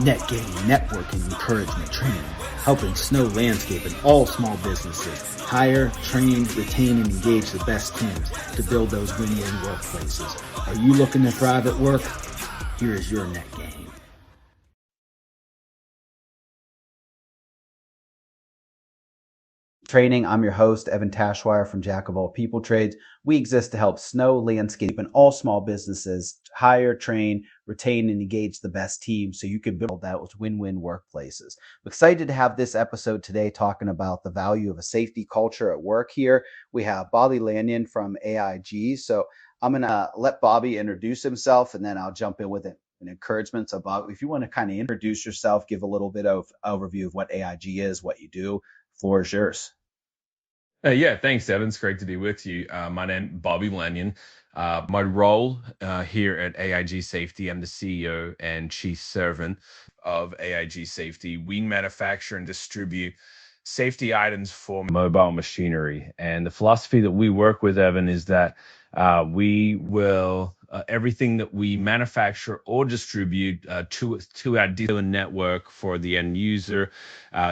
Net gain, networking, encouragement, training, helping Snow Landscape and all small businesses hire, train, retain, and engage the best teams to build those win-win workplaces. Are you looking to thrive at work? Here is your net gain. Training. I'm your host, Evan Tashwire from Jack of All People Trades. We exist to help Snow Landscape and all small businesses hire, train, retain, and engage the best team so you can build those win-win workplaces. I'm excited to have this episode today talking about the value of a safety culture at work here. We have Bobby Lanyon from AIG. So I'm going to let Bobby introduce himself, and then I'll jump in with it. An encouragement. So Bobby, if you want to kind of introduce yourself, give a little bit of overview of what AIG is, what you do, floor is yours. Yeah, thanks, Evan. It's great to be with you. My name is Bobby Lanyon. My role here at AIG Safety, I'm the CEO and chief servant of AIG Safety. We manufacture and distribute safety items for mobile machinery. And the philosophy that we work with, Evan, is that we will everything that we manufacture or distribute to our dealer network for the end user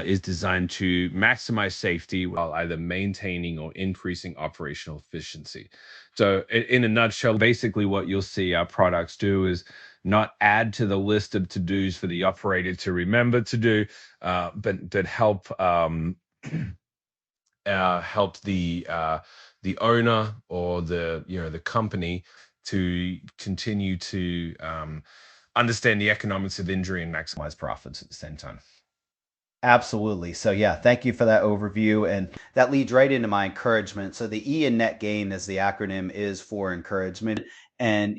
is designed to maximize safety while either maintaining or increasing operational efficiency. So in a nutshell, basically what you'll see our products do is not add to the list of to-dos for the operator to remember to do, but help help the owner or the company to continue to understand the economics of injury and maximize profits at the same time. Absolutely. So yeah, thank you for that overview. And that leads right into my encouragement. So the E in net gain, as the acronym is for encouragement. And,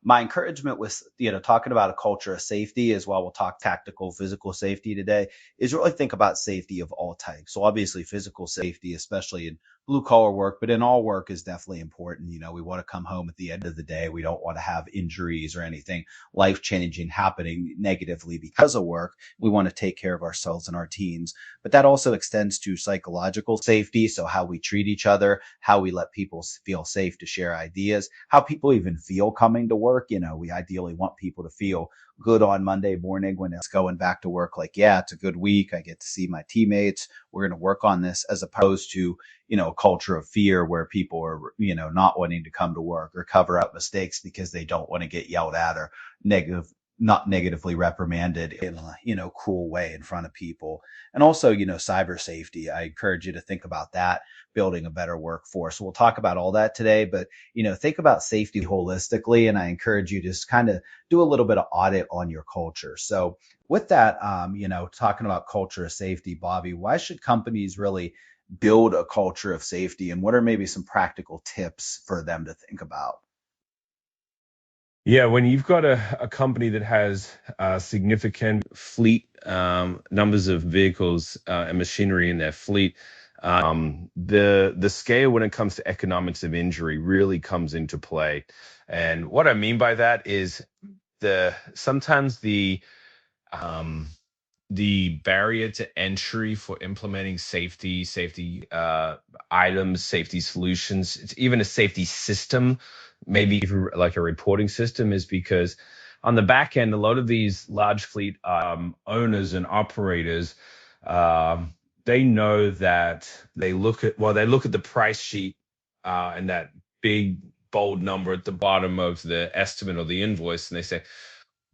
my encouragement was, talking about a culture of safety as well. We'll talk tactical, physical safety today, is really think about safety of all types. So obviously physical safety, especially in blue collar work, but in all work is definitely important. We want to come home at the end of the day. We don't want to have injuries or anything life changing happening negatively because of work. We want to take care of ourselves and our teams, but that also extends to psychological safety. So how we treat each other, how we let people feel safe to share ideas, how people even feel coming to work. We ideally want people to feel good on Monday morning when it's going back to work. Like, yeah, it's a good week. I get to see my teammates. We're going to work on this, as opposed to, a culture of fear where people are, not wanting to come to work or cover up mistakes because they don't want to get yelled at or not negatively reprimanded in a cruel way in front of people. And also, cyber safety. I encourage you to think about that, building a better workforce. We'll talk about all that today, but, think about safety holistically. And I encourage you to just kind of do a little bit of audit on your culture. So with that, talking about culture of safety, Bobby, why should companies really build a culture of safety? And what are maybe some practical tips for them to think about? Yeah, when you've got a company that has significant fleet numbers of vehicles and machinery in their fleet, the scale when it comes to economics of injury really comes into play. And what I mean by that is sometimes the barrier to entry for implementing safety items, safety solutions, it's even a safety system, maybe even like a reporting system, is because on the back end, a lot of these large fleet owners and operators, they know that they look at the price sheet and that big bold number at the bottom of the estimate or the invoice, and they say,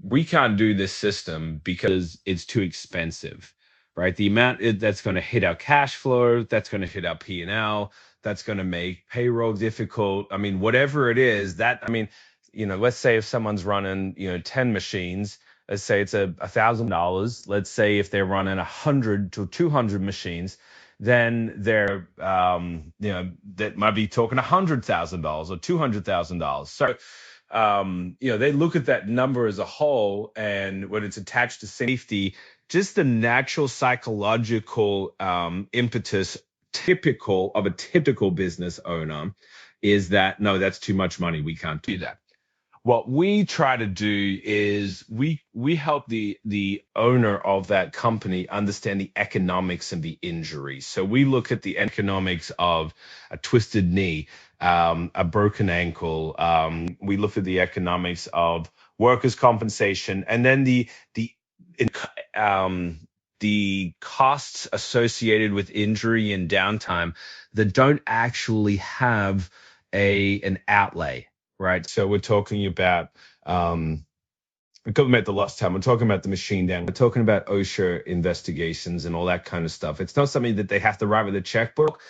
we can't do this system because it's too expensive, right? The amount that's going to hit our cash flow, that's going to hit our P&L, that's going to make payroll difficult. I mean, whatever it is, let's say if someone's running, 10 machines, let's say it's $1,000. Let's say if they're running 100 to 200 machines, then they're, that might be talking $100,000 or $200,000. So, they look at that number as a whole, and when it's attached to safety, just the natural psychological impetus typical of a typical business owner is that, no, that's too much money. We can't do that. What we try to do is we help the owner of that company understand the economics of the injury. So we look at the economics of a twisted knee, a broken ankle. We look at the economics of workers' compensation, and then the um, the costs associated with injury and downtime that don't actually have an outlay, right? So we're talking about the lost time. We're talking about the machine down. We're talking about OSHA investigations and all that kind of stuff. It's not something that they have to write with a checkbook,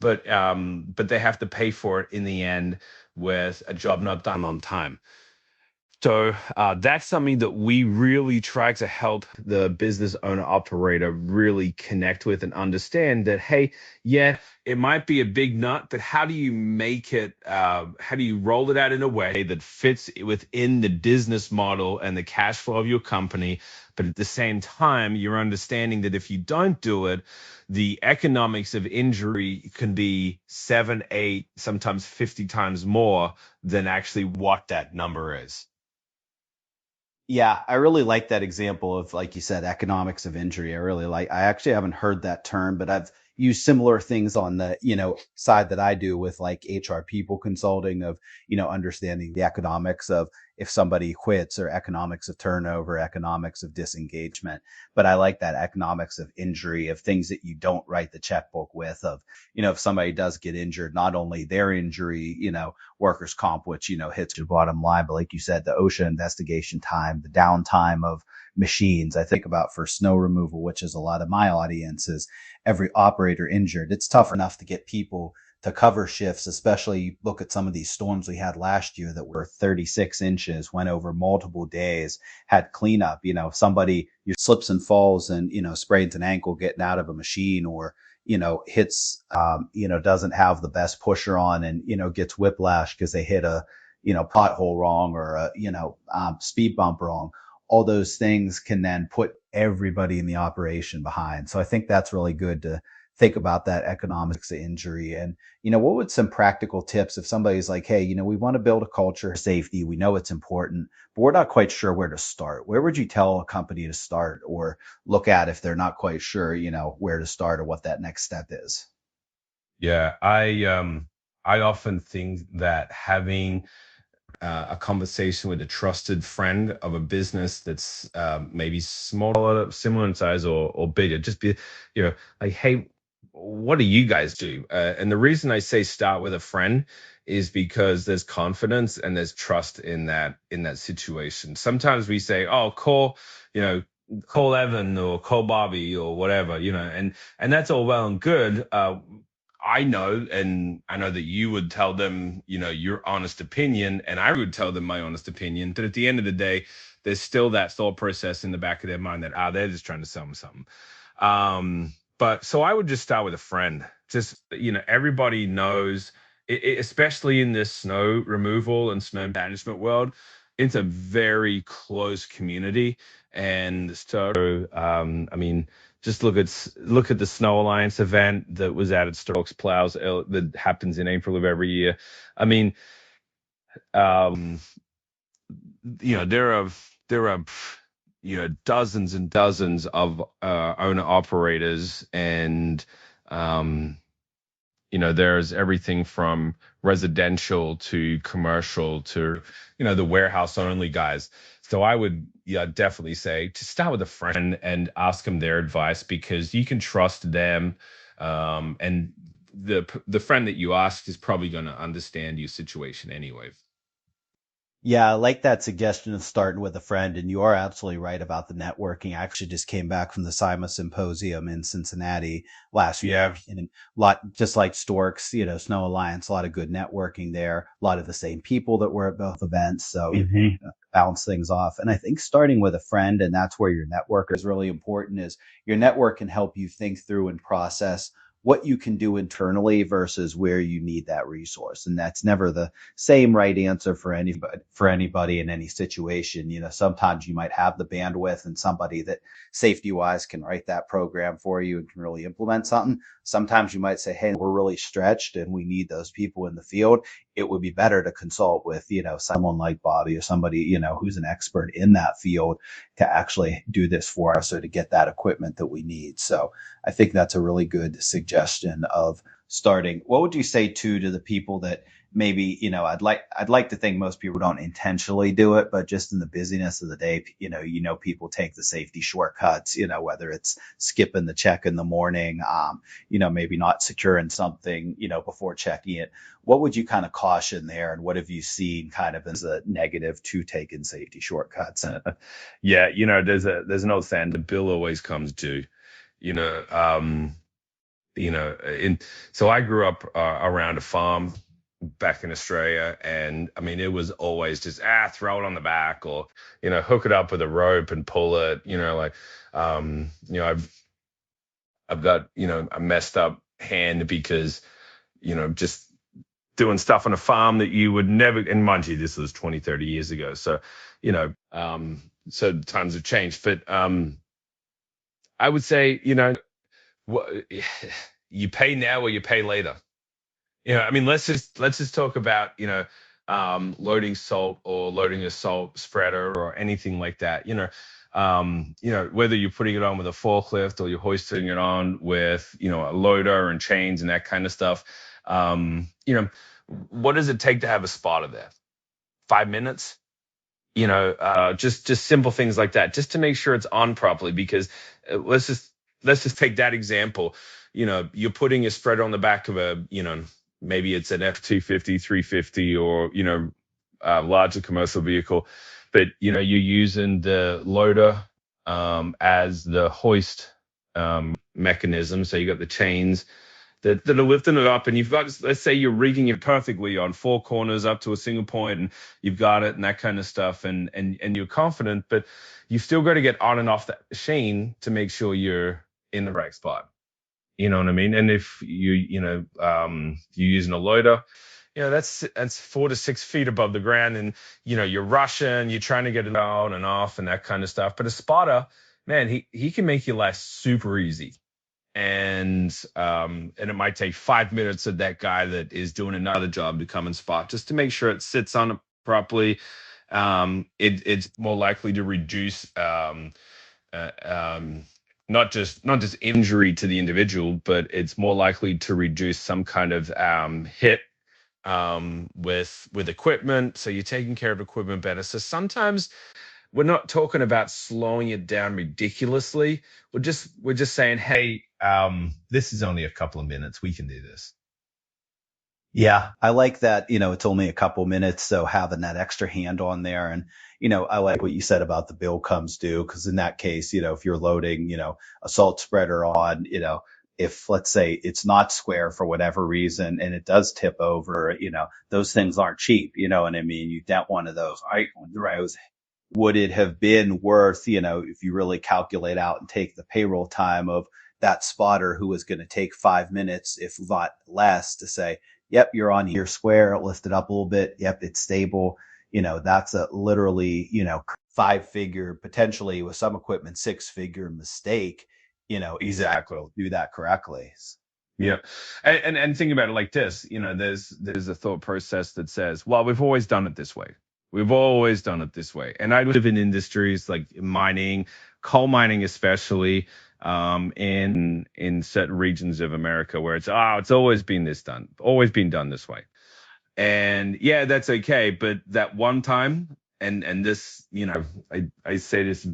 but they have to pay for it in the end with a job not done on time. So that's something that we really try to help the business owner operator really connect with and understand that, hey, yeah, it might be a big nut, but how do you make it, how do you roll it out in a way that fits within the business model and the cash flow of your company? But at the same time, you're understanding that if you don't do it, the economics of injury can be 7, 8, sometimes 50 times more than actually what that number is. Yeah, I really like that example of, like you said, economics of injury. I actually haven't heard that term, but I've used similar things on the, side that I do with like HR people consulting of, understanding the economics of if somebody quits, or economics of turnover, economics of disengagement. But I like that economics of injury, of things that you don't write the checkbook with, of, if somebody does get injured, not only their injury, workers' comp, which, hits your bottom line. But like you said, the OSHA investigation time, the downtime of machines. I think about for snow removal, which is a lot of my audience, is every operator injured. It's tough enough to get people to cover shifts, especially look at some of these storms we had last year that were 36 inches, went over multiple days, had cleanup. If somebody slips and falls and, sprains an ankle getting out of a machine, or hits, doesn't have the best pusher on and, gets whiplash because they hit a, pothole wrong, or a, speed bump wrong. All those things can then put everybody in the operation behind. So I think that's really good to think about that economics of injury. And, what would some practical tips if somebody's like, hey, we want to build a culture of safety. We know it's important, but we're not quite sure where to start. Where would you tell a company to start, or look at if they're not quite sure, where to start or what that next step is? Yeah, I often think that having a conversation with a trusted friend of a business that's maybe smaller, similar in size, or bigger, just be, like, hey, what do you guys do? And the reason I say start with a friend is because there's confidence and there's trust in that situation. Sometimes we say, oh, you know, call Evan or call Bobby or whatever, and that's all well and good. I know that you would tell them, your honest opinion, and I would tell them my honest opinion. But at the end of the day, there's still that thought process in the back of their mind that they're just trying to sell me something. But so I would just start with a friend. Just, everybody knows, especially in this snow removal and snow management world, it's a very close community. And so, I mean, just look at the Snow Alliance event that was at Strokes Plows that happens in April of every year. I mean, um, there are dozens and dozens of owner operators, and um, there's everything from residential to commercial to, the warehouse only guys. So I would, yeah, definitely say to start with a friend and ask them their advice, because you can trust them. And the friend that you asked is probably going to understand your situation anyway. Yeah, I like that suggestion of starting with a friend. And you are absolutely right about the networking. I actually just came back from the SIMA Symposium in Cincinnati last week. Yeah. And a lot, just like Storks, Snow Alliance, a lot of good networking there, a lot of the same people that were at both events. So bounce things off. And I think starting with a friend, and that's where your network is really important, is your network can help you think through and process what you can do internally versus where you need that resource. And that's never the same right answer for anybody in any situation. Sometimes you might have the bandwidth and somebody that safety wise can write that program for you and can really implement something. Sometimes you might say, hey, we're really stretched and we need those people in the field. It would be better to consult with, someone like Bobby, or somebody, who's an expert in that field, to actually do this for us, or to get that equipment that we need. So I think that's a really good suggestion of starting, what would you say to the people that maybe, I'd like to think most people don't intentionally do it, but just in the busyness of the day, people take the safety shortcuts, whether it's skipping the check in the morning, maybe not securing something, before checking it. What would you kind of caution there? And what have you seen kind of as a negative to taking safety shortcuts? Yeah, there's an old saying, the bill always comes due. You know, so I grew up around a farm back in Australia, and I mean, it was always just throw it on the back, or hook it up with a rope and pull it. I've got a messed up hand because just doing stuff on a farm that you would never, and mind you, this was 20, 30 years ago. So, so times have changed. But I would say, what, you pay now or you pay later. I mean, let's just talk about, loading salt or loading a salt spreader or anything like that. Whether you're putting it on with a forklift or you're hoisting it on with, a loader and chains and that kind of stuff. What does it take to have a spotter there? 5 minutes? Just simple things like that, just to make sure it's on properly. Because let's just take that example. You're putting a spreader on the back of a, maybe it's an F-250, 350, or larger commercial vehicle, but you're using the loader as the hoist mechanism. So you got the chains that are lifting it up, and you've got, let's say you're rigging it perfectly on 4 corners up to a single point, and you've got it and that kind of stuff, and you're confident, but you've still got to get on and off that machine to make sure you're in the right spot. You know what I mean? And if you're using a loader, that's 4 to 6 feet above the ground, and you're rushing, you're trying to get it on and off and that kind of stuff. But a spotter, man, he can make your life super easy. And it might take 5 minutes of that guy that is doing another job to come and spot, just to make sure it sits on it properly. It's more likely to reduce not just injury to the individual, but it's more likely to reduce some kind of hit with equipment. So you're taking care of equipment better. So sometimes we're not talking about slowing it down ridiculously. We're just saying, hey, this is only a couple of minutes. We can do this. Yeah, I like that. It's only a couple minutes, so having that extra hand on there. And, I like what you said about the bill comes due, because in that case, if you're loading, a salt spreader on, if let's say it's not square for whatever reason and it does tip over, those things aren't cheap, and I mean, you get one of those. Would it have been worth, if you really calculate out and take the payroll time of that spotter who was going to take 5 minutes, if not less, to say, yep, you're on your square, lift it up a little bit. Yep, it's stable. That's a literally, 5-figure, potentially with some equipment, 6-figure mistake, Exactly. do that correctly. Yeah. And think about it like this, there's a thought process that says, well, we've always done it this way. We've always done it this way. And I live in industries like mining, coal mining, especially, in certain regions of America where it's always been done this way. And yeah, that's okay. But that one time, and this, I say this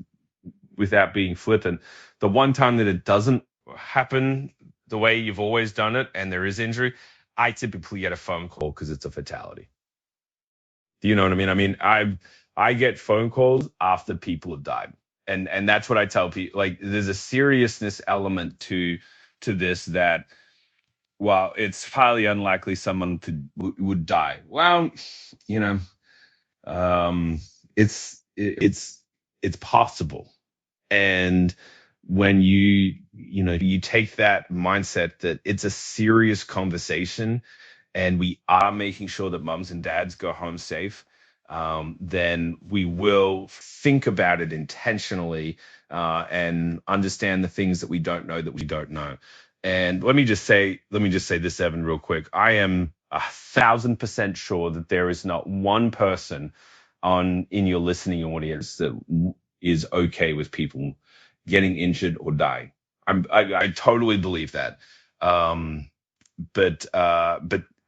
without being flippant, the one time that it doesn't happen the way you've always done it and there is injury, I typically get a phone call because it's a fatality. Do you know what I mean? I mean, I get phone calls after people have died. And that's what I tell people. Like, there's a seriousness element to this that, while it's highly unlikely someone would die. Well, it's possible. And when you take that mindset that it's a serious conversation, and we are making sure that mums and dads go home safe, then we will think about it intentionally, and understand the things that we don't know. And let me just say this, Evan, real quick. I am 1,000% sure that there is not one person in your listening audience that is okay with people getting injured or dying. I totally believe that. but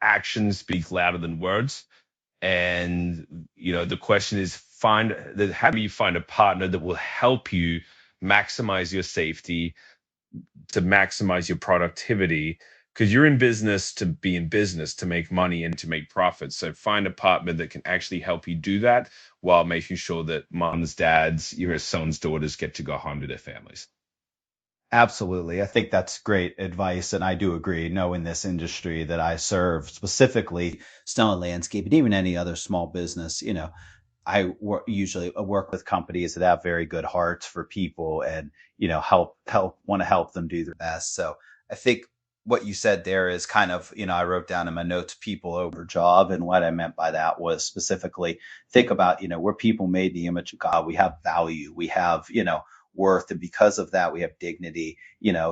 actions speak louder than words. And the question is, how do you find a partner that will help you maximize your safety, to maximize your productivity? Because you're in business to be in business, to make money and to make profits. So find a partner that can actually help you do that while making sure that moms, dads, your sons, daughters get to go home to their families. Absolutely. I think that's great advice. And I do agree. No, in this industry that I serve, specifically snow and landscape, and even any other small business, usually work with companies that have very good hearts for people and, want to help them do their best. So I think what you said there is kind of, I wrote down in my notes, people over job. And what I meant by that was specifically think about, we're people made in the image of God. We have value. We have, worth. And because of that, we have dignity,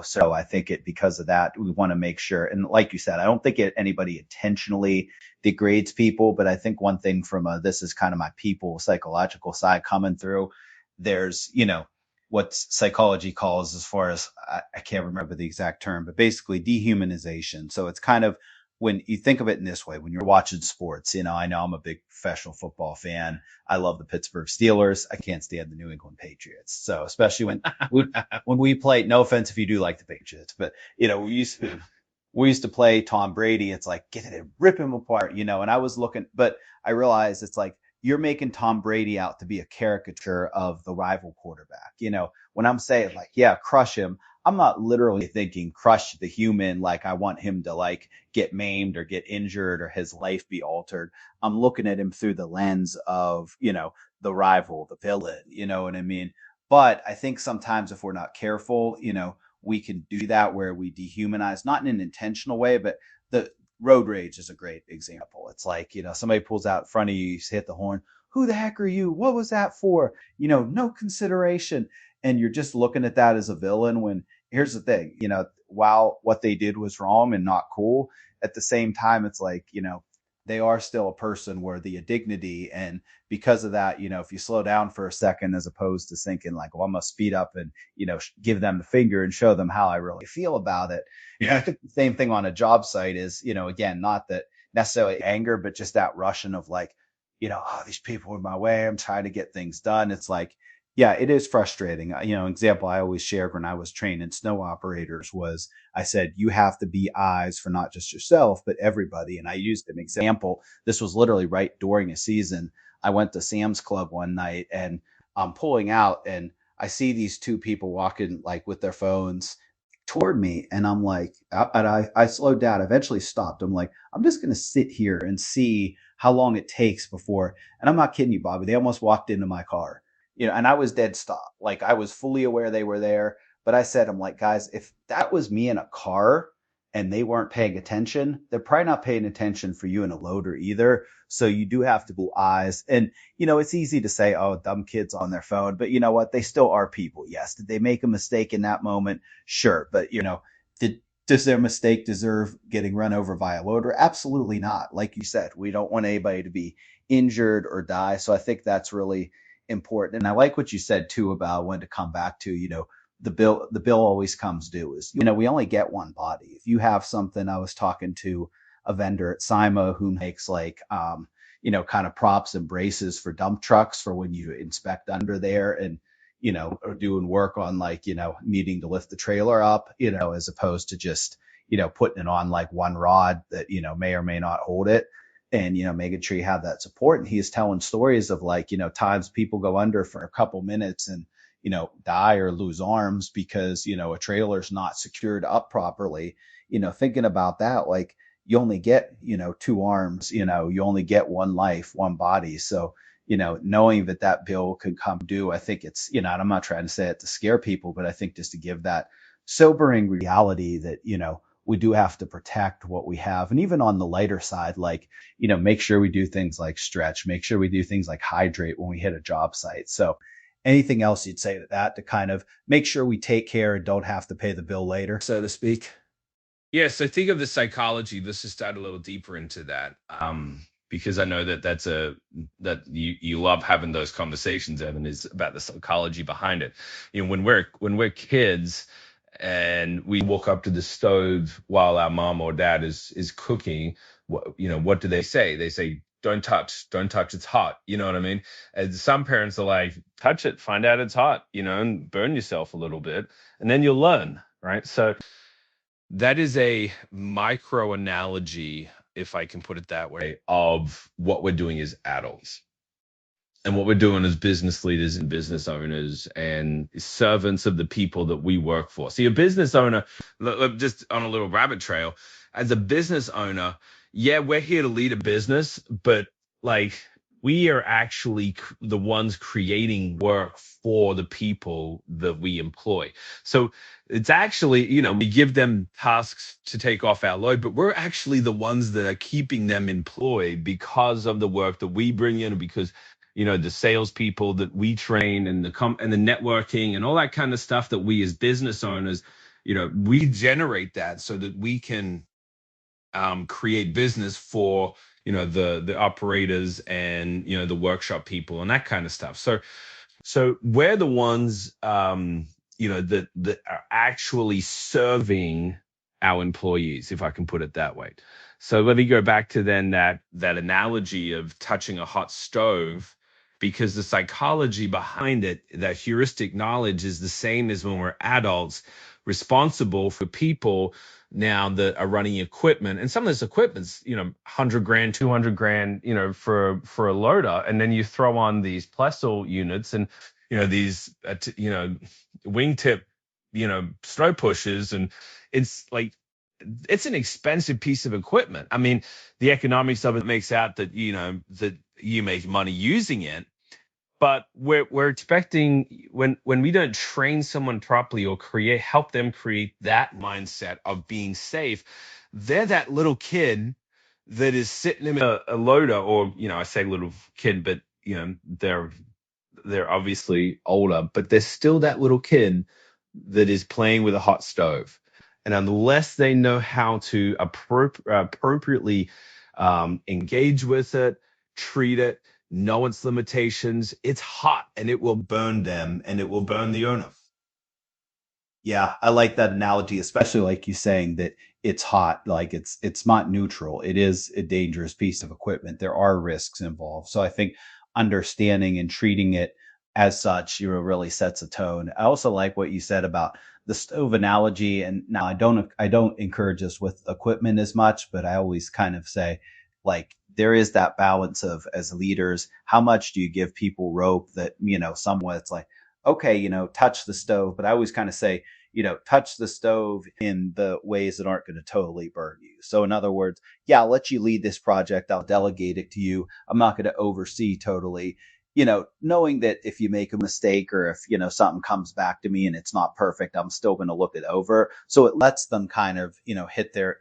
so I think because of that, we want to make sure. And like you said, I don't think anybody intentionally degrades people, but I think one thing from this is kind of my people psychological side coming through. There's, what psychology calls, as far as I can't remember the exact term, but basically dehumanization. So it's kind of, when you think of it in this way, when you're watching sports, I know I'm a big professional football fan. I love the Pittsburgh Steelers. I can't stand the New England Patriots. So especially when we play, no offense if you do like the Patriots, but we used to play Tom Brady. It's like, get it and rip him apart, and I was looking, but I realized it's like, you're making Tom Brady out to be a caricature of the rival quarterback. When I'm saying like, yeah, crush him, I'm not literally thinking crush the human, like I want him to like get maimed or get injured or his life be altered. I'm looking at him through the lens of, the rival, the villain, you know what I mean? But I think sometimes if we're not careful, we can do that where we dehumanize, not in an intentional way, but the road rage is a great example. It's like, somebody pulls out in front of you, you hit the horn. Who the heck are you? What was that for? No consideration. And you're just looking at that as a villain, when here's the thing, while what they did was wrong and not cool, at the same time, it's like, they are still a person worthy of dignity. And because of that, if you slow down for a second, as opposed to thinking like, well, I'm going to speed up and, give them the finger and show them how I really feel about it. I think the same thing on a job site is, again, not that necessarily anger, but just that rushing of like, oh, these people are in my way, I'm trying to get things done. It's like, yeah, it is frustrating. Example I always shared when I was training snow operators was, I said, you have to be eyes for not just yourself, but everybody. And I used an example. This was literally right during a season. I went to Sam's Club one night and I'm pulling out and I see these two people walking like with their phones toward me. And I'm like, I slowed down, eventually stopped. I'm like, I'm just going to sit here and see how long it takes before. And I'm not kidding you, Bobby. They almost walked into my car. And I was dead stop. Like I was fully aware they were there, but I said, I'm like, guys, if that was me in a car and they weren't paying attention, they're probably not paying attention for you in a loader either. So you do have to be eyes. And, it's easy to say, oh, dumb kids on their phone, but you know what? They still are people. Yes. Did they make a mistake in that moment? Sure. But, does their mistake deserve getting run over by a loader? Absolutely not. Like you said, we don't want anybody to be injured or die. So I think that's really important. And I like what you said too about when to come back to, the bill always comes due. Is, we only get one body. If you have something, I was talking to a vendor at SIMA who makes like, kind of props and braces for dump trucks for when you inspect under there and, or doing work on like, needing to lift the trailer up, as opposed to just, putting it on like one rod that, may or may not hold it. And, making sure you have that support. And he's telling stories of like, times people go under for a couple minutes and, die or lose arms because, a trailer's not secured up properly. Thinking about that, like you only get, two arms, you only get one life, one body. So, knowing that bill could come due, I think it's, and I'm not trying to say it to scare people, but I think just to give that sobering reality that, we do have to protect what we have. And even on the lighter side, like, make sure we do things like stretch, make sure we do things like hydrate when we hit a job site. So anything else you'd say to that to kind of make sure we take care and don't have to pay the bill later, so to speak? Yes, I think of the psychology. Let's just dive a little deeper into that, because I know that you love having those conversations, Evan, is about the psychology behind it. When we're kids, and we walk up to the stove while our mom or dad is cooking, what do they say? They say, don't touch, it's hot. You know what I mean? And some parents are like, touch it, find out it's hot, and burn yourself a little bit, and then you'll learn, right? So that is a micro analogy, if I can put it that way, of what we're doing as adults and what we're doing as business leaders and business owners and servants of the people that we work for. See, a business owner, just on a little rabbit trail, as a business owner, yeah, we're here to lead a business, but like we are actually the ones creating work for the people that we employ. So it's actually, we give them tasks to take off our load, but we're actually the ones that are keeping them employed because of the work that we bring in, because the salespeople that we train and and the networking and all that kind of stuff that we as business owners, we generate that so that we can create business for the operators and the workshop people and that kind of stuff. So we're the ones that are actually serving our employees, if I can put it that way. So let me go back to then that analogy of touching a hot stove, because the psychology behind it, that heuristic knowledge, is the same as when we're adults responsible for people now that are running equipment. And some of this equipment's, 100 grand, 200 grand, for a loader. And then you throw on these Plessel units and, these, wingtip, snow pushers. And it's like, it's an expensive piece of equipment. I mean, the economics of it makes out that, that you make money using it. But we're expecting, when we don't train someone properly or help them create that mindset of being safe, they're that little kid that is sitting in a loader, or I say little kid, but they're obviously older, but they're still that little kid that is playing with a hot stove. And unless they know how to appropriately engage with it, treat it, know its limitations, it's hot and it will burn them and it will burn the owner. Yeah, I like that analogy, especially like you saying that it's hot, like it's not neutral. It is a dangerous piece of equipment. There are risks involved. So I think understanding and treating it as such, really sets a tone. I also like what you said about the stove analogy. And now I don't encourage this with equipment as much, but I always kind of say, like, there is that balance of, as leaders, how much do you give people rope that, somewhat it's like, okay, touch the stove. But I always kind of say, touch the stove in the ways that aren't going to totally burn you. So in other words, yeah, I'll let you lead this project. I'll delegate it to you. I'm not going to oversee totally, knowing that if you make a mistake, or if, something comes back to me and it's not perfect, I'm still going to look it over. So it lets them kind of, hit their,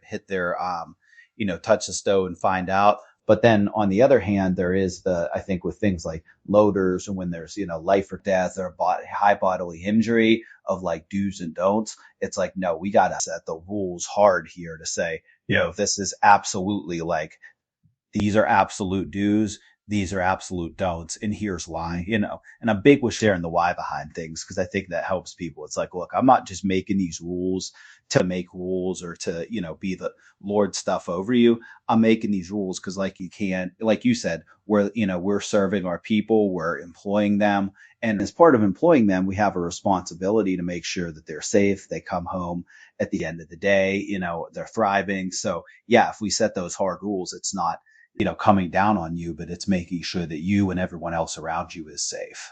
touch the stove and find out. But then on the other hand, there is I think with things like loaders, and when there's, life or death or high bodily injury, of like do's and don'ts, it's like, no, we got to set the rules hard here to say, this is absolutely, like, these are absolute do's, these are absolute don'ts, and here's why, and I'm big with sharing the why behind things, because I think that helps people. It's like, look, I'm not just making these rules to make rules, or to, be the Lord stuff over you. I'm making these rules because, like you said, we're serving our people, we're employing them. And as part of employing them, we have a responsibility to make sure that they're safe, they come home at the end of the day, they're thriving. So yeah, if we set those hard rules, it's not, coming down on you, but it's making sure that you and everyone else around you is safe.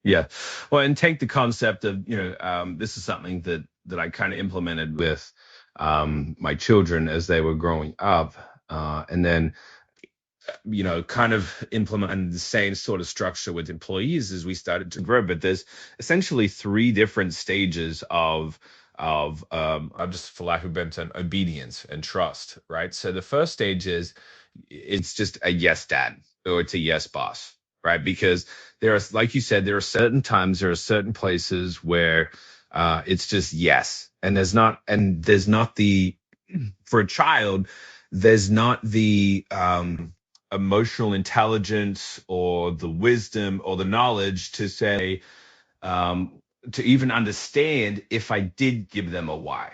Yeah. Well, and take the concept of, this is something that I kind of implemented with my children as they were growing up. And then, kind of implement the same sort of structure with employees as we started to grow. But there's essentially 3 different stages of just, for lack of a better term, obedience and trust, right? So the first stage is, it's just a yes, dad, or it's a yes, boss, right? Because there are, like you said, there are certain times, there are certain places where it's just yes, and there's not the, for a child, there's not the emotional intelligence or the wisdom or the knowledge to say, to even understand if I did give them a why.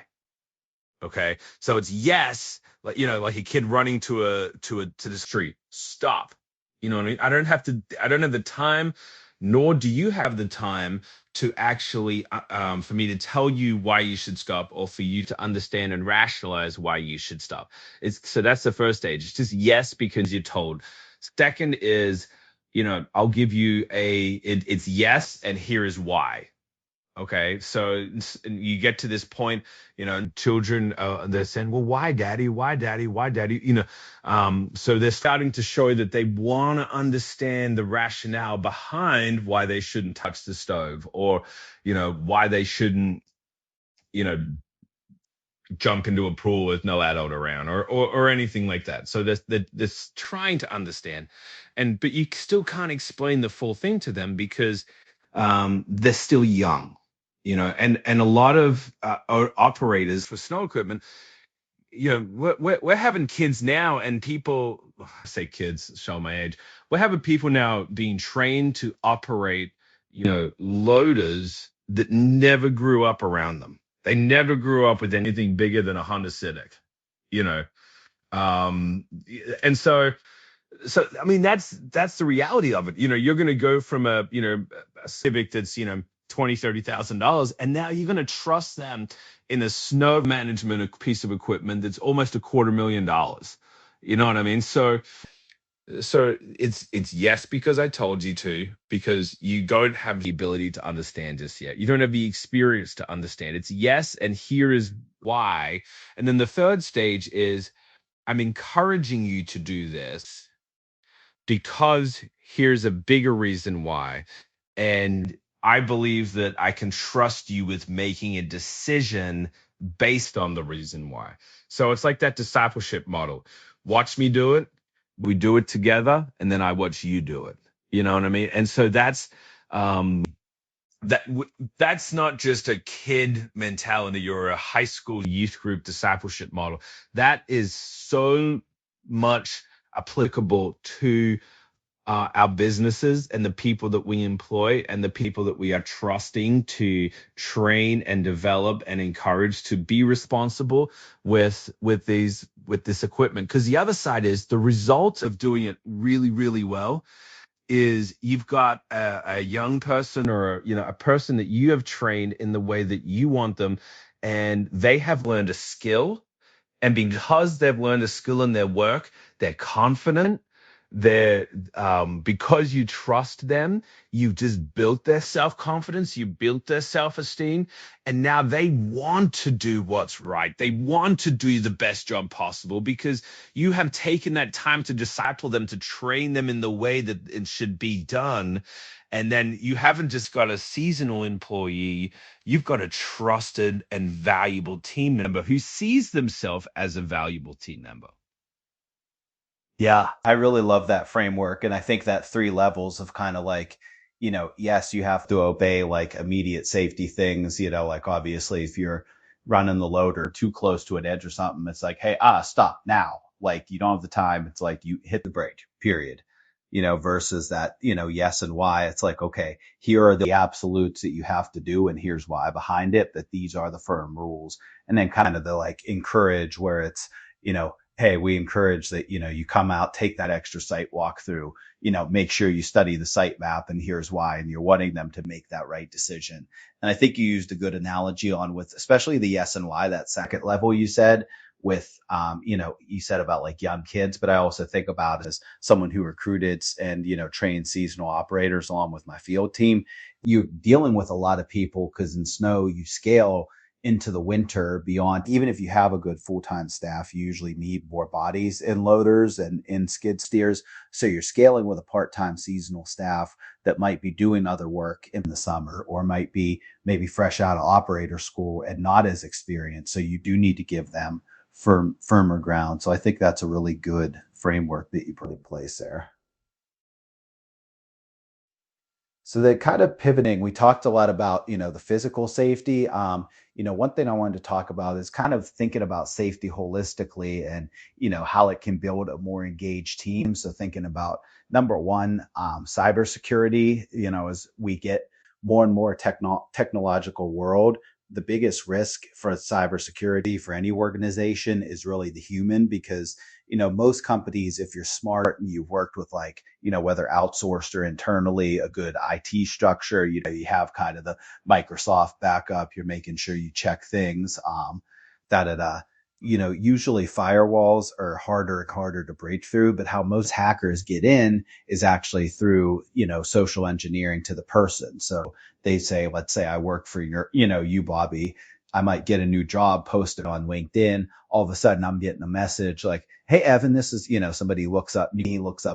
Okay. So it's yes, like, like a kid running to the street. Stop. You know what I mean? I don't have the time, nor do you have the time to actually, for me to tell you why you should stop or for you to understand and rationalize why you should stop. So that's the first stage. It's just yes, because you're told. Second is, I'll give you it's yes, and here is why. Okay, so you get to this point, children, they're saying, well, why daddy, why daddy, why daddy, so they're starting to show that they want to understand the rationale behind why they shouldn't touch the stove, or why they shouldn't, you know jump into a pool with no adult around, or anything like that. So this trying to understand, but you still can't explain the full thing to them because they're still young, and a lot of operators for snow equipment, we're having kids now, and people, I say kids, show my age. We're having people now being trained to operate, loaders that never grew up around them. They never grew up with anything bigger than a Honda Civic, you know. Um, and so I mean that's the reality of it. You're going to go from a Civic that's 20,000-30,000, and now you're going to trust them in a snow management piece of equipment that's almost $250,000. You know what I mean? So it's yes because I told you to, because you don't have the ability to understand just yet. You don't have the experience to understand. It's yes, and here is why. And then the third stage is, I'm encouraging you to do this because here's a bigger reason why. And I believe that I can trust you with making a decision based on the reason why. So it's like that discipleship model. Watch me do it. We do it together, and then I watch you do it. You know what I mean? And so um, that's not just a kid mentality or a high school youth group discipleship model. That is so much applicable to our businesses and the people that we employ and the people that we are trusting to train and develop and encourage to be responsible with this equipment. Because the other side is the result of doing it really, really well is you've got a young person, or a person that you have trained in the way that you want them, and they have learned a skill, and because they've learned a skill in their work, they're confident. They're because you trust them, you've just built their self-confidence, you built their self-esteem, and now they want to do what's right. They want to do the best job possible because you have taken that time to disciple them, to train them in the way that it should be done. And then you haven't just got a seasonal employee, you've got a trusted and valuable team member who sees themselves as a valuable team member. Yeah, I really love that framework. And I think that three levels of kind of like, yes, you have to obey like immediate safety things, like obviously if you're running the loader too close to an edge or something, it's like, hey, stop now. Like you don't have the time. It's like you hit the brake, period. Versus that, yes and why. It's like, okay, here are the absolutes that you have to do, and here's why behind it, that these are the firm rules. And then kind of the like encourage where it's, hey, we encourage that, you come out, take that extra site walk through, make sure you study the site map, and here's why, and you're wanting them to make that right decision. And I think you used a good analogy on with, especially the yes and why, that second level you said with, you said about like young kids, but I also think about as someone who recruited and, trained seasonal operators along with my field team. You're dealing with a lot of people because in snow, you scale into the winter beyond. Even if you have a good full-time staff, you usually need more bodies in loaders and in skid steers. So you're scaling with a part-time seasonal staff that might be doing other work in the summer, or might be maybe fresh out of operator school and not as experienced. So you do need to give them firmer ground. So I think that's a really good framework that you put in place there. So that kind of pivoting, we talked a lot about, the physical safety. One thing I wanted to talk about is kind of thinking about safety holistically, and, how it can build a more engaged team. So thinking about number one, cybersecurity, as we get more and more technological world, the biggest risk for cybersecurity for any organization is really the human, because most companies, if you're smart and you've worked with, like, whether outsourced or internally, a good IT structure, you have kind of the Microsoft backup, you're making sure you check things, da da da. Usually firewalls are harder and harder to break through, but how most hackers get in is actually through, social engineering to the person. So they say, let's say I work for you, Bobby. I might get a new job posted on LinkedIn. All of a sudden I'm getting a message like, hey, Evan, this is, somebody looks up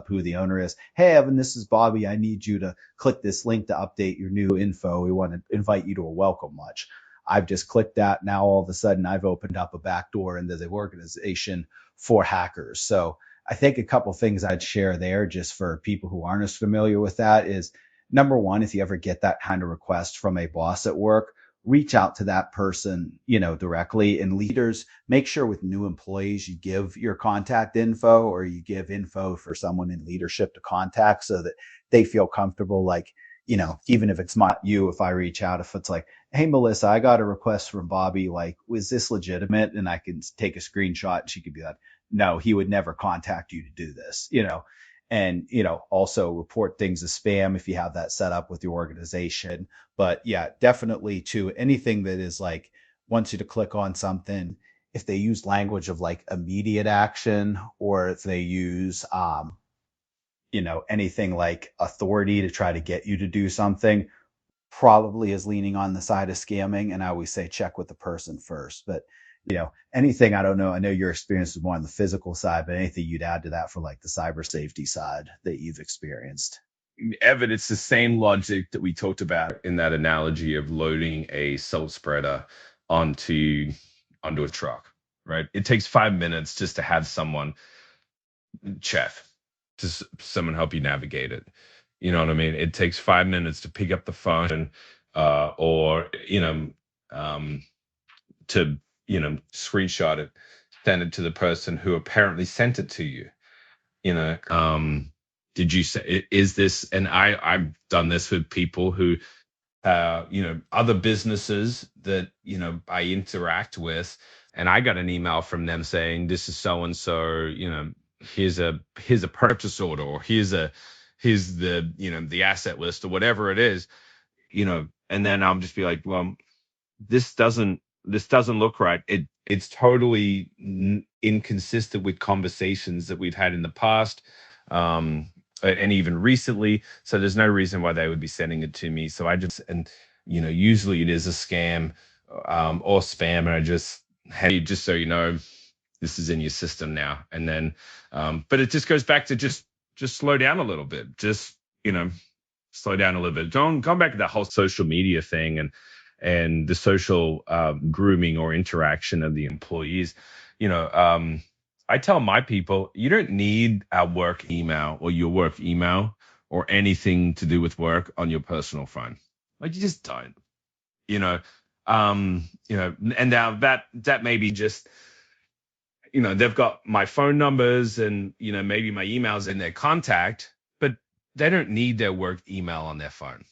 who the owner is. Hey, Evan, this is Bobby. I need you to click this link to update your new info. We want to invite you to a welcome lunch. I've just clicked that. Now, all of a sudden, I've opened up a back door into the organization for hackers. So I think a couple things I'd share there, just for people who aren't as familiar with that, is number one, if you ever get that kind of request from a boss at work, reach out to that person, directly. And leaders, make sure with new employees, you give your contact info, or you give info for someone in leadership to contact, so that they feel comfortable. Like, even if it's not you, if I reach out, if it's like, hey, Melissa, I got a request from Bobby, like, was this legitimate? And I can take a screenshot, and she could be like, no, he would never contact you to do this, and, also report things as spam if you have that set up with your organization. But yeah, definitely to anything that is like, wants you to click on something, if they use language of like immediate action, or if they use, anything like authority to try to get you to do something, probably is leaning on the side of scamming. And I always say check with the person first. But anything, I don't know, I know your experience is more on the physical side, but anything you'd add to that for like the cyber safety side that you've experienced? Evan, it's the same logic that we talked about in that analogy of loading a salt spreader onto a truck, right? It takes 5 minutes just to have someone, chef, just someone help you navigate it. You know what I mean? It takes 5 minutes to pick up the phone, or to screenshot it, send it to the person who apparently sent it to you. Did you say, is this? And I've done this with people who, other businesses that I interact with, and I got an email from them saying, this is so and so, here's a purchase order, or here's the the asset list, or whatever it is, and then I'll just be like, well, this doesn't look right. It's totally inconsistent with conversations that we've had in the past, and even recently. So there's no reason why they would be sending it to me. So I just, and usually it is a scam, or spam, and I just, hey, just so you know, this is in your system now. And then, but it just goes back to just slow down a little bit. Just slow down a little bit. Don't come back to that whole social media thing and the social grooming or interaction of the employees. I tell my people, you don't need our work email or your work email or anything to do with work on your personal phone. Like, you just don't. And now that may be just, they've got my phone numbers and maybe my emails in their contact, but they don't need their work email on their phone.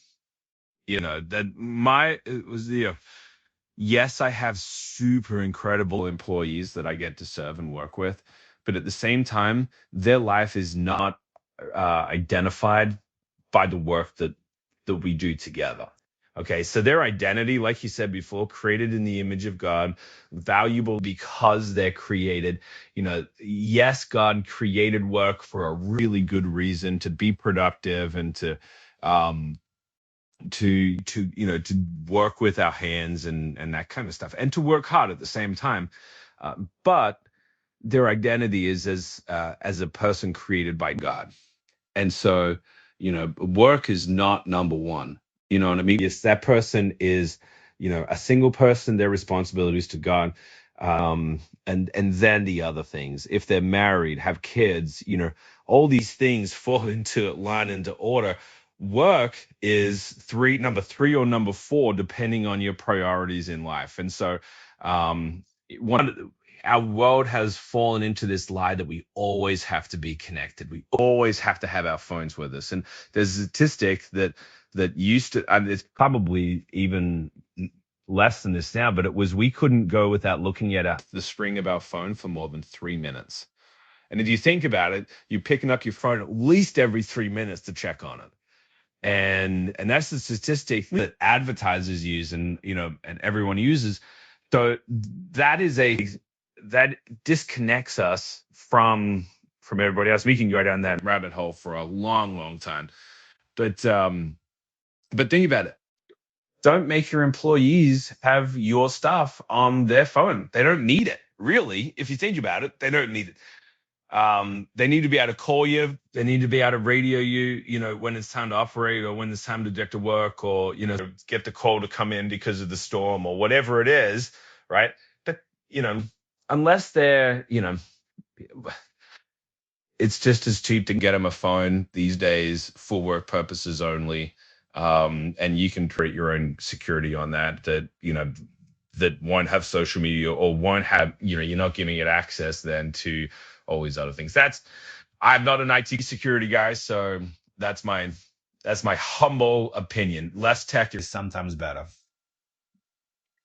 Yes, I have super incredible employees that I get to serve and work with, but at the same time, their life is not identified by the work that we do together. Okay, so their identity, like you said before, created in the image of God, valuable because they're created. Yes, God created work for a really good reason, to be productive and to work with our hands and that kind of stuff, and to work hard at the same time. But their identity is as a person created by God. And so, work is not number one. You know what I mean? Yes, that person is, a single person, their responsibilities to God. And then the other things, if they're married, have kids, all these things fall into line, into order. Work is number three or number four, depending on your priorities in life. And so, our world has fallen into this lie that we always have to be connected. We always have to have our phones with us. And there's a statistic that used to, it's probably even less than this now, but it was we couldn't go without looking at the screen of our phone for more than 3 minutes. And if you think about it, you're picking up your phone at least every 3 minutes to check on it. And that's the statistic that advertisers use and and everyone uses. So that disconnects us from everybody else. We can go down that rabbit hole for a long, long time. But think about it. Don't make your employees have your stuff on their phone. They don't need it. Really, if you think about it, they don't need it. They need to be able to call you. They need to be able to radio you, when it's time to operate or when it's time to get to work or, get the call to come in because of the storm or whatever it is, right? But, unless they're, it's just as cheap to get them a phone these days for work purposes only. And you can create your own security on that won't have social media or won't have, you're not giving it access then to all these other things. I'm not an IT security guy, so that's my humble opinion. Less tech is sometimes better.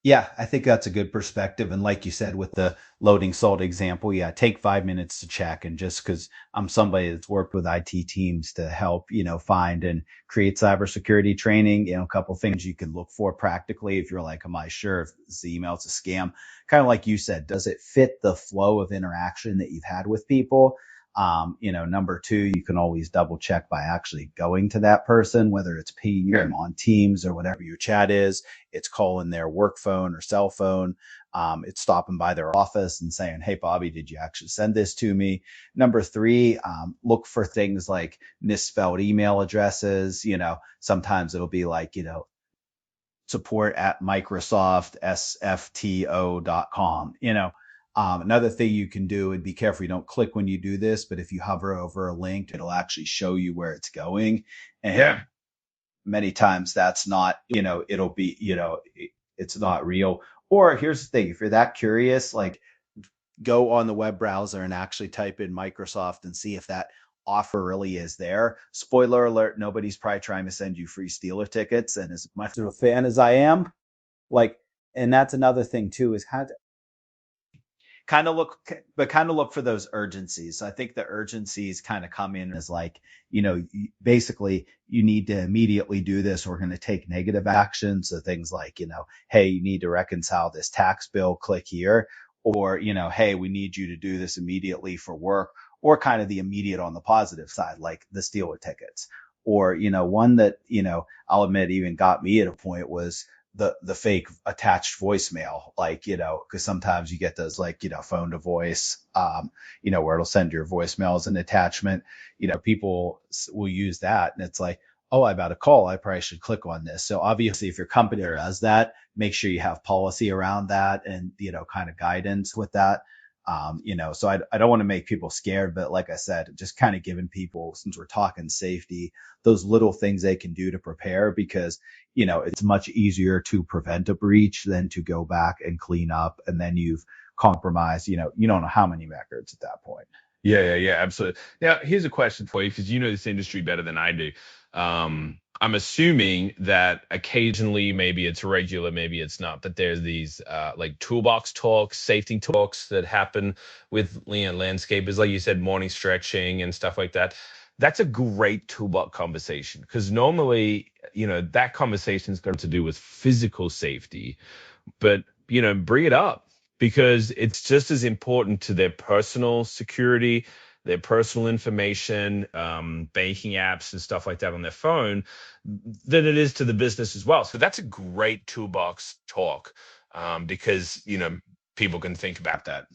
Yeah, I think that's a good perspective. And like you said, with the loading salt example, yeah, take 5 minutes to check. And just because I'm somebody that's worked with IT teams to help, find and create cybersecurity training, a couple things you can look for practically if you're like, am I sure if this email is a scam? Kind of like you said, does it fit the flow of interaction that you've had with people? Number two, you can always double check by actually going to that person, whether it's pinging them on Teams or whatever your chat is. It's calling their work phone or cell phone. It's stopping by their office and saying, hey, Bobby, did you actually send this to me? Number three, look for things like misspelled email addresses. Sometimes it'll be like, support at microsoftsfto.com, Another thing you can do, and be careful you don't click when you do this, but if you hover over a link, it'll actually show you where it's going. And many times that's not, it'll be, it's not real. Or here's the thing, if you're that curious, like go on the web browser and actually type in Microsoft and see if that offer really is there. Spoiler alert, nobody's probably trying to send you free Steeler tickets. And as much of a fan as I am, and that's another thing too, is kind of look for those urgencies. So I think the urgencies kind of come in as like, basically you need to immediately do this. We're going to take negative action. So things like, hey, you need to reconcile this tax bill, click here. Or, hey, we need you to do this immediately for work, or kind of the immediate on the positive side, like the Steeler tickets. Or, one that, I'll admit even got me at a point was the fake attached voicemail, because sometimes you get those phone to voice, where it'll send your voicemail as an attachment. People will use that and it's like, oh, I got a call. I probably should click on this. So obviously if your company does that, make sure you have policy around that and, kind of guidance with that. So I don't want to make people scared, but like I said, just kind of giving people, since we're talking safety, those little things they can do to prepare, because, it's much easier to prevent a breach than to go back and clean up. And then you've compromised, you don't know how many records at that point. Yeah, absolutely. Now, here's a question for you, because you know this industry better than I do. I'm assuming that occasionally, maybe it's regular, maybe it's not, but there's these like toolbox talks, safety talks that happen with landscapers, like you said, morning stretching and stuff like that. That's a great toolbox conversation, because normally, that conversation is going to do with physical safety, but, bring it up, because it's just as important to their personal security, their personal information, banking apps and stuff like that on their phone, than it is to the business as well. So that's a great toolbox talk, because, people can think about that.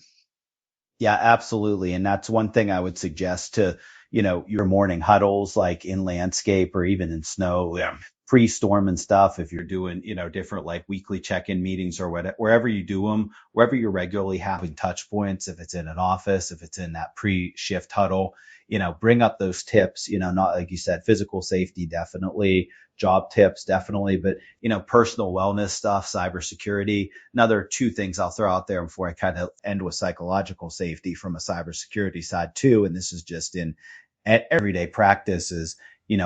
Yeah, absolutely. And that's one thing I would suggest to, your morning huddles, like in landscape or even in snow. Yeah. pre-storm and stuff, if you're doing, different like weekly check-in meetings or whatever, wherever you do them, wherever you're regularly having touch points, if it's in an office, if it's in that pre-shift huddle, bring up those tips, not like you said, physical safety, definitely, job tips, definitely, but, personal wellness stuff, cybersecurity. Another two things I'll throw out there before I kind of end with psychological safety from a cybersecurity side too. And this is just in everyday practice is,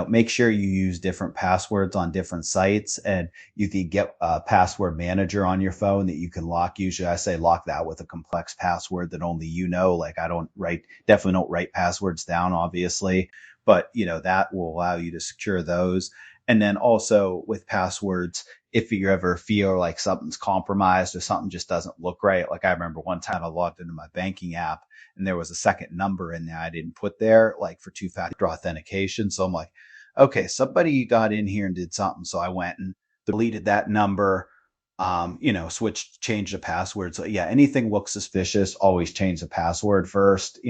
make sure you use different passwords on different sites, and you can get a password manager on your phone that you can lock. Usually I say lock that with a complex password that only you know. Like I definitely don't write passwords down, obviously, but that will allow you to secure those. And then also with passwords, if you ever feel like something's compromised or something just doesn't look right. Like I remember one time I logged into my banking app and there was a second number in there I didn't put there, like for two-factor authentication. So I'm like, okay, somebody got in here and did something. So I went and deleted that number, changed the password. So yeah, anything looks suspicious, always change the password first.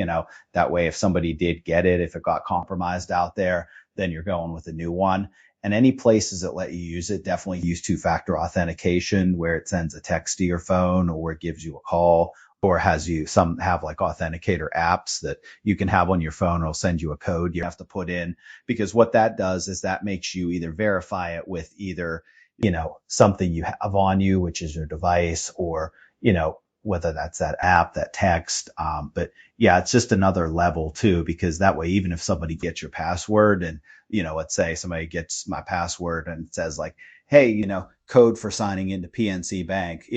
That way, if somebody did get it, if it got compromised out there, then you're going with a new one. And any places that let you use it, definitely use two-factor authentication where it sends a text to your phone or it gives you a call, or some have like authenticator apps that you can have on your phone. It'll send you a code you have to put in, because what that does is that makes you either verify it with either, something you have on you, which is your device, or, whether that's that app, that text. But yeah, it's just another level too, because that way, even if somebody gets your password and, let's say somebody gets my password and says like, hey, code for signing into PNC Bank,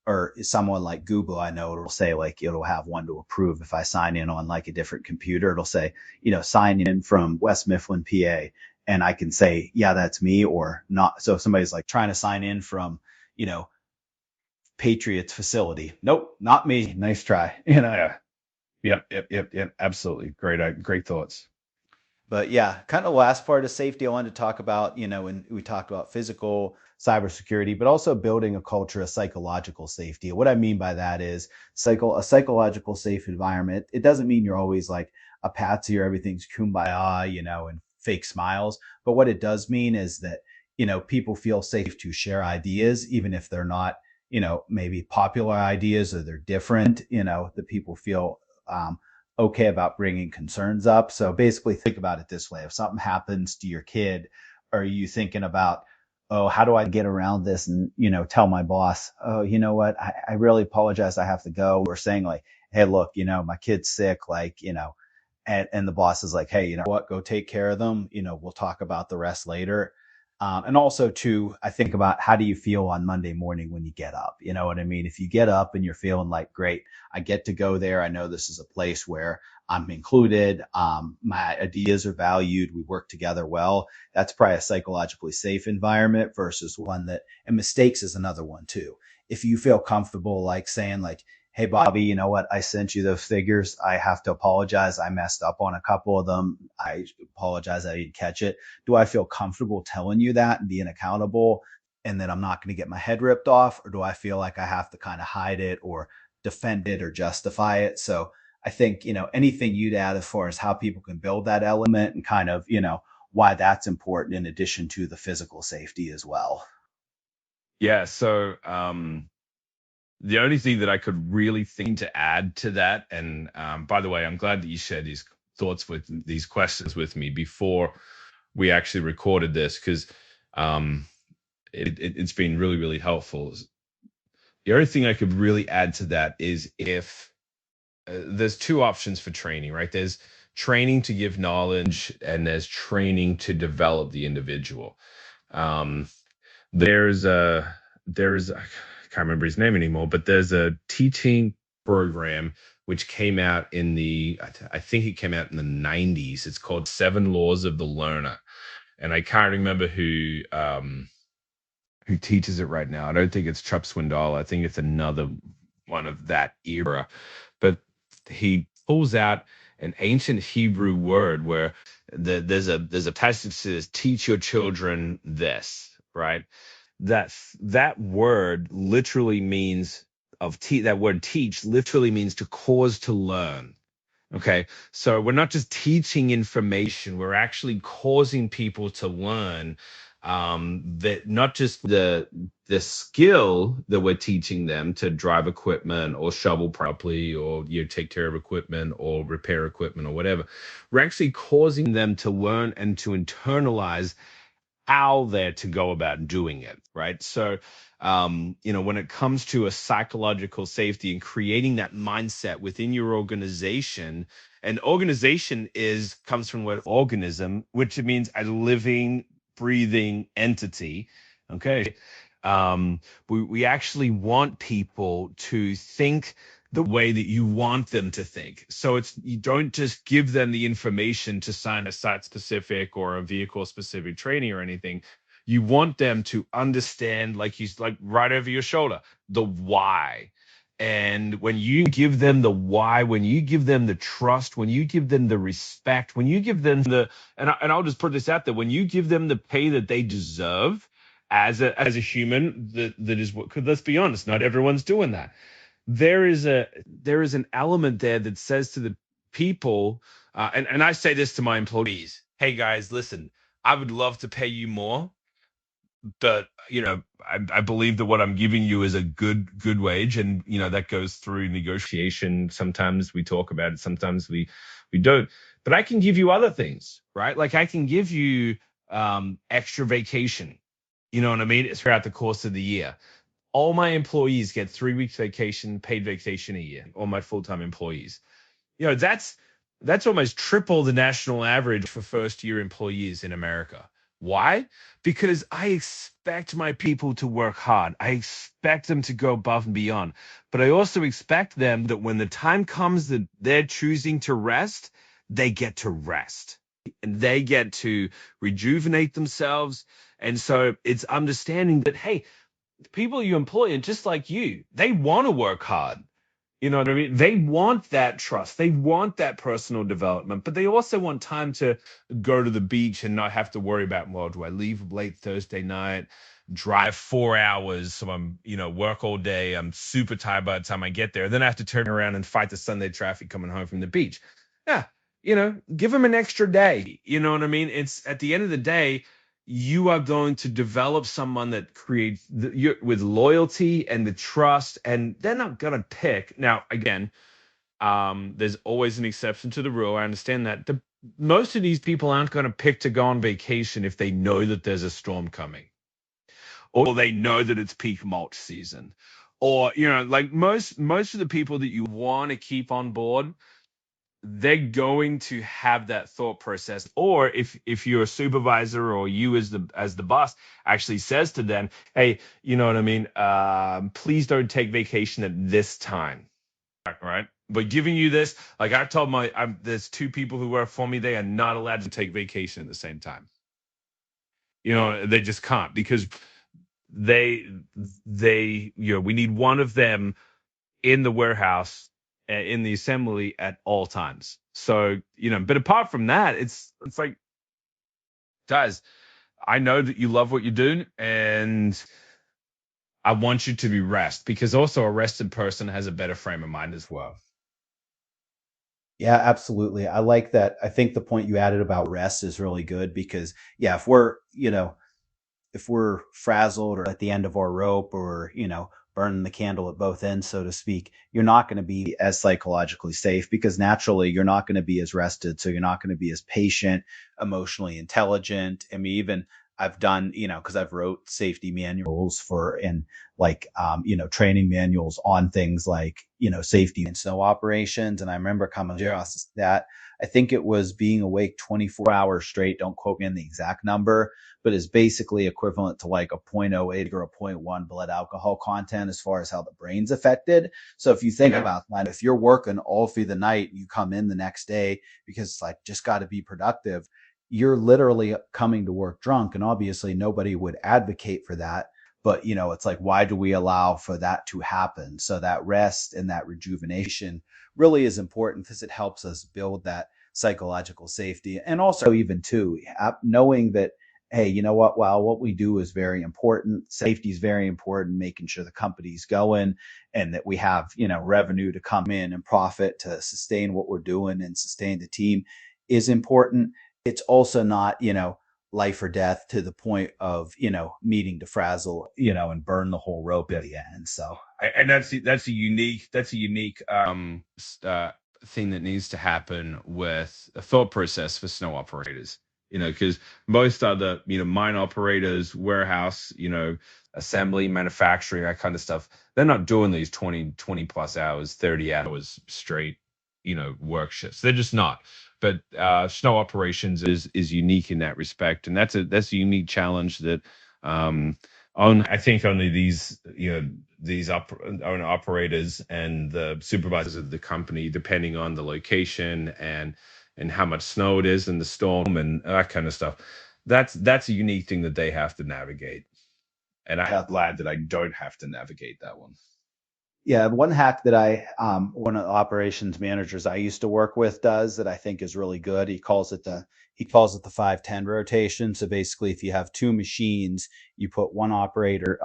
or someone like Google, I know it'll say like, it'll have one to approve. If I sign in on like a different computer, it'll say, sign in from West Mifflin, PA. And I can say, yeah, that's me or not. So if somebody's like trying to sign in from, Patriots facility. Nope, not me. Nice try. Yeah. Yep. Absolutely. Great thoughts. But yeah, kind of last part of safety I wanted to talk about, when we talked about physical cybersecurity, but also building a culture of psychological safety. What I mean by that is a psychological safe environment. It doesn't mean you're always like a patsy or everything's kumbaya, and fake smiles. But what it does mean is that, people feel safe to share ideas, even if they're not, maybe popular ideas or they're different, that people feel okay about bringing concerns up. So basically think about it this way. If something happens to your kid, are you thinking about, oh, how do I get around this and, tell my boss, oh, you know what, I really apologize, I have to go. Or saying like, hey, look, my kid's sick, like, and the boss is like, hey, you know what, go take care of them. We'll talk about the rest later. And also too, I think about how do you feel on Monday morning when you get up? You know what I mean? If you get up and you're feeling like, great, I get to go there. I know this is a place where I'm included. My ideas are valued. We work together well. That's probably a psychologically safe environment versus one and mistakes is another one too. If you feel comfortable like saying like, hey, Bobby, you know what? I sent you those figures. I have to apologize. I messed up on a couple of them. I apologize. I didn't catch it. Do I feel comfortable telling you that and being accountable and that I'm not going to get my head ripped off? Or do I feel like I have to kind of hide it or defend it or justify it? So I think, anything you'd add as far as how people can build that element and kind of, why that's important in addition to the physical safety as well. Yeah. So, the only thing that I could really think to add to that, and by the way, I'm glad that you shared these thoughts with these questions with me before we actually recorded this, because it's been really, really helpful. The only thing I could really add to that is if there's two options for training, right? There's training to give knowledge, and there's training to develop the individual. There's I can't remember his name anymore, but there's a teaching program which came out I think it came out in the 90s. It's called 7 Laws of the Learner. And I can't remember who teaches it right now. I don't think it's Chuck Swindoll. I think it's another one of that era. But he pulls out an ancient Hebrew word where there's a passage that says, teach your children this, right? That word literally means that word teach literally means to cause to learn. Okay. So we're not just teaching information, we're actually causing people to learn that not just the skill that we're teaching them to drive equipment or shovel properly or take care of equipment or repair equipment or whatever. We're actually causing them to learn and to internalize how they're to go about doing it, right? So, when it comes to a psychological safety and creating that mindset within your organization, and organization comes from the word organism, which means a living, breathing entity. Okay. We actually want people to think the way that you want them to think. So you don't just give them the information to sign a site specific or a vehicle specific training or anything. You want them to understand, like right over your shoulder, the why. And when you give them the why, when you give them the trust, when you give them the respect, when you give them and I'll just put this out there, when you give them the pay that they deserve as a human, that is what, 'cause let's be honest, not everyone's doing that. There is an element there that says to the people, and I say this to my employees: hey guys, listen, I would love to pay you more, but I believe that what I'm giving you is a good wage, and that goes through negotiation. Sometimes we talk about it, sometimes we don't. But I can give you other things, right? Like I can give you extra vacation. You know what I mean? It's throughout the course of the year. All my employees get 3 weeks vacation, paid vacation a year. All my full-time employees. That's almost triple the national average for first-year employees in America. Why? Because I expect my people to work hard. I expect them to go above and beyond. But I also expect them that when the time comes that they're choosing to rest, they get to rest. And they get to rejuvenate themselves. And so it's understanding that, hey, the people you employ are just like you. They want to work hard. You know what I mean? They want that trust. They want that personal development, but they also want time to go to the beach and not have to worry about, well, do I leave late Thursday night, drive 4 hours, so I'm, work all day. I'm super tired by the time I get there. Then I have to turn around and fight the Sunday traffic coming home from the beach. Yeah. Give them an extra day. You know what I mean? It's at the end of the day, you are going to develop someone that creates with loyalty and the trust, and they're not going to pick. Now, again, there's always an exception to the rule. I understand that. Most of these people aren't going to pick to go on vacation if they know that there's a storm coming, or they know that it's peak mulch season, or, like most of the people that you want to keep on board, they're going to have that thought process. Or if you're a supervisor or you as the boss actually says to them, hey, you know what I mean, please don't take vacation at this time, right? But giving you this, like I told there's 2 people who work for me, they are not allowed to take vacation at the same time. They just can't, because we need one of them in the warehouse, in the assembly at all times. So, but apart from that, it's like, guys, I know that you love what you do, and I want you to be rest, because also a rested person has a better frame of mind as well. Yeah, absolutely. I like that. I think the point you added about rest is really good because, yeah, if we're frazzled or at the end of our rope, or burning the candle at both ends, so to speak, you're not going to be as psychologically safe, because naturally you're not going to be as rested, so you're not going to be as patient, emotionally intelligent. I mean, even I've done, because I've wrote safety manuals training manuals on things like, safety and snow operations. And I remember coming across that. I think it was being awake 24 hours straight. Don't quote me on the exact number, but is basically equivalent to like a 0.08 or a 0.1 blood alcohol content as far as how the brain's affected. So if you think about that, if you're working all through the night, you come in the next day because it's like, just got to be productive, you're literally coming to work drunk. And obviously nobody would advocate for that. But, it's like, why do we allow for that to happen? So that rest and that rejuvenation really is important because it helps us build that psychological safety. And also even too, knowing that, hey, you know what? While what we do is very important, safety is very important, making sure the company's going and that we have, revenue to come in and profit to sustain what we're doing and sustain the team is important. It's also not, life or death to the point of, needing to frazzle, and burn the whole rope at the end. So And that's a unique thing that needs to happen with a thought process for snow operators. Because most other mine operators, warehouse, assembly, manufacturing, that kind of stuff, they're not doing these 20 plus hours, 30 hours straight, work shifts. They're just not. But snow operations is unique in that respect, and that's a unique challenge that I think only these owner operators and the supervisors of the company, depending on the location and how much snow it is and the storm and that kind of stuff. That's a unique thing that they have to navigate. And I'm glad that I don't have to navigate that one. yeah, one hack that one of the operations managers I used to work with does that I think is really good. He calls it the 5-10 rotation. So basically, if you have two machines, you put one operator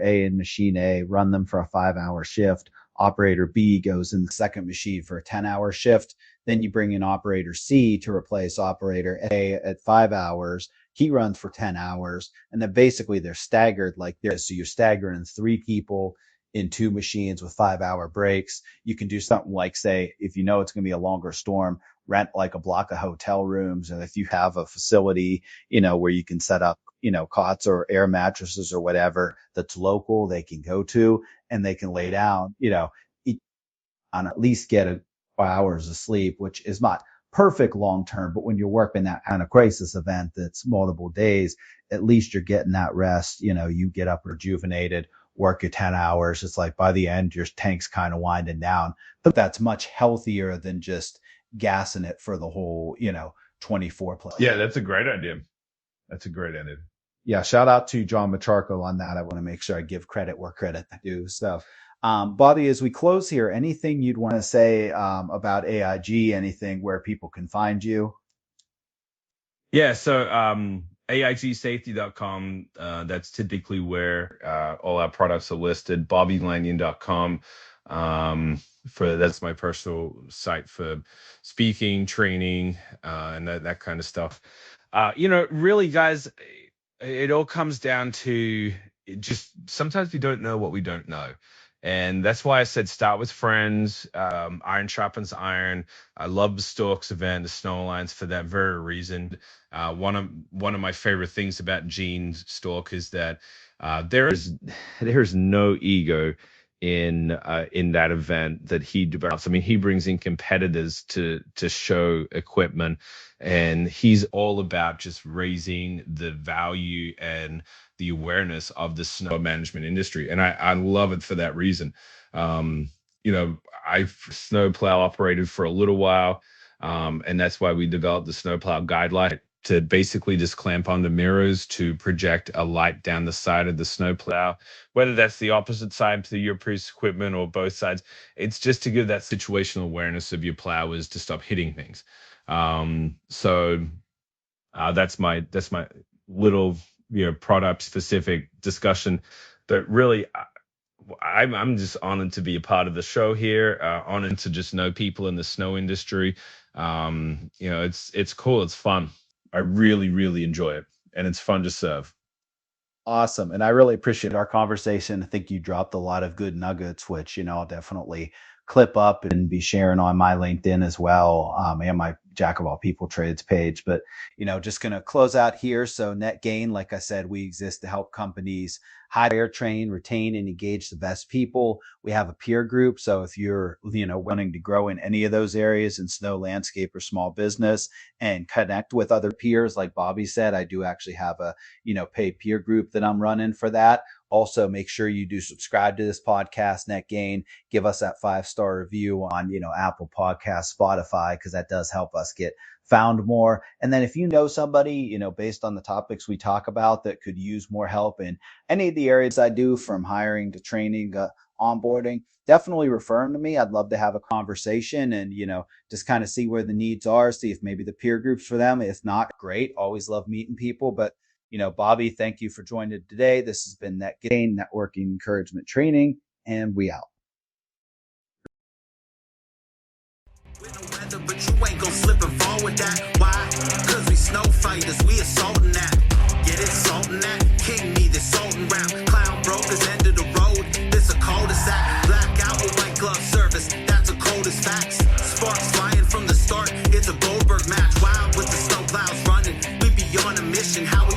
A in machine A, run them for a 5-hour shift. Operator B goes in the second machine for a 10-hour shift. Then you bring in operator C to replace operator A at 5 hours. He runs for 10 hours. And then basically they're staggered like this. So you're staggering 3 people in 2 machines with 5-hour breaks. You can do something like, say, if you know it's going to be a longer storm, rent like a block of hotel rooms. And if you have a facility, where you can set up, cots or air mattresses or whatever that's local, they can go to and they can lay down, on at least get 4 hours of sleep, which is not perfect long term. But when you're working that kind of crisis event that's multiple days, at least you're getting that rest. You get up rejuvenated, work your 10 hours. It's like by the end, your tank's kind of winding down. But that's much healthier than just gassing it for the whole, 24 plus. Yeah, that's a great idea. That's a great idea. Yeah, shout out to John Macharko on that. I want to make sure I give credit where credit due. So, Bobby, as we close here, anything you'd want to say about AIG, anything where people can find you? Yeah, so AIGsafety.com, that's typically where all our products are listed. BobbyLanyon.com, that's my personal site for speaking, training, and that kind of stuff. Really, guys, it all comes down to just sometimes we don't know what we don't know. And that's why I said start with friends. Iron sharpens iron. I love the Storks event, the Snow Alliance, for that very reason. One of my favorite things about Gene Stork is that there's no ego in that event that he develops. I mean, he brings in competitors to show equipment, and he's all about just raising the value and the awareness of the snow management industry. And I love it for that reason. I've snowplow operated for a little while. And that's why we developed the snowplow guideline to basically just clamp on the mirrors to project a light down the side of the snowplow, whether that's the opposite side to your previous equipment or both sides. It's just to give that situational awareness of your plowers to stop hitting things. So that's my little product specific discussion, but really I'm just honored to be a part of the show here, honored to just know people in the snow industry. It's cool, it's fun. I really, really enjoy it, and it's fun to serve. Awesome. And I really appreciate our conversation. I think you dropped a lot of good nuggets, which, I'll definitely clip up and be sharing on my LinkedIn as well, and my Jack of all people trades page. But, just going to close out here. So Net Gain, like I said, we exist to help companies hire, train, retain, and engage the best people. We have a peer group. So if you're, wanting to grow in any of those areas in snow, landscape, or small business and connect with other peers, like Bobby said, I do actually have a, paid peer group that I'm running for that. Also, make sure you do subscribe to this podcast, Net Gain. Give us that 5-star review on, Apple Podcasts, Spotify, because that does help us get found more. And then if you know somebody, based on the topics we talk about that could use more help in any of the areas I do, from hiring to training, onboarding, definitely refer them to me. I'd love to have a conversation and, just kind of see where the needs are, see if maybe the peer groups for them. If not, great. Always love meeting people. But Bobby, thank you for joining today. This has been Net Gain, Networking Encouragement Training, and we out. weather, but you ain't gon' slip and fall with that. Why? Cause we snow fighters, we assaulting that. Get it, salting that. King me, this salting rap. Clown brokers, end of the road. This a cul-de-sac. Blackout with white glove service. That's the coldest facts. Sparks flying from the start. It's a Goldberg match. Wild with the snow clouds running. We be on a mission. How we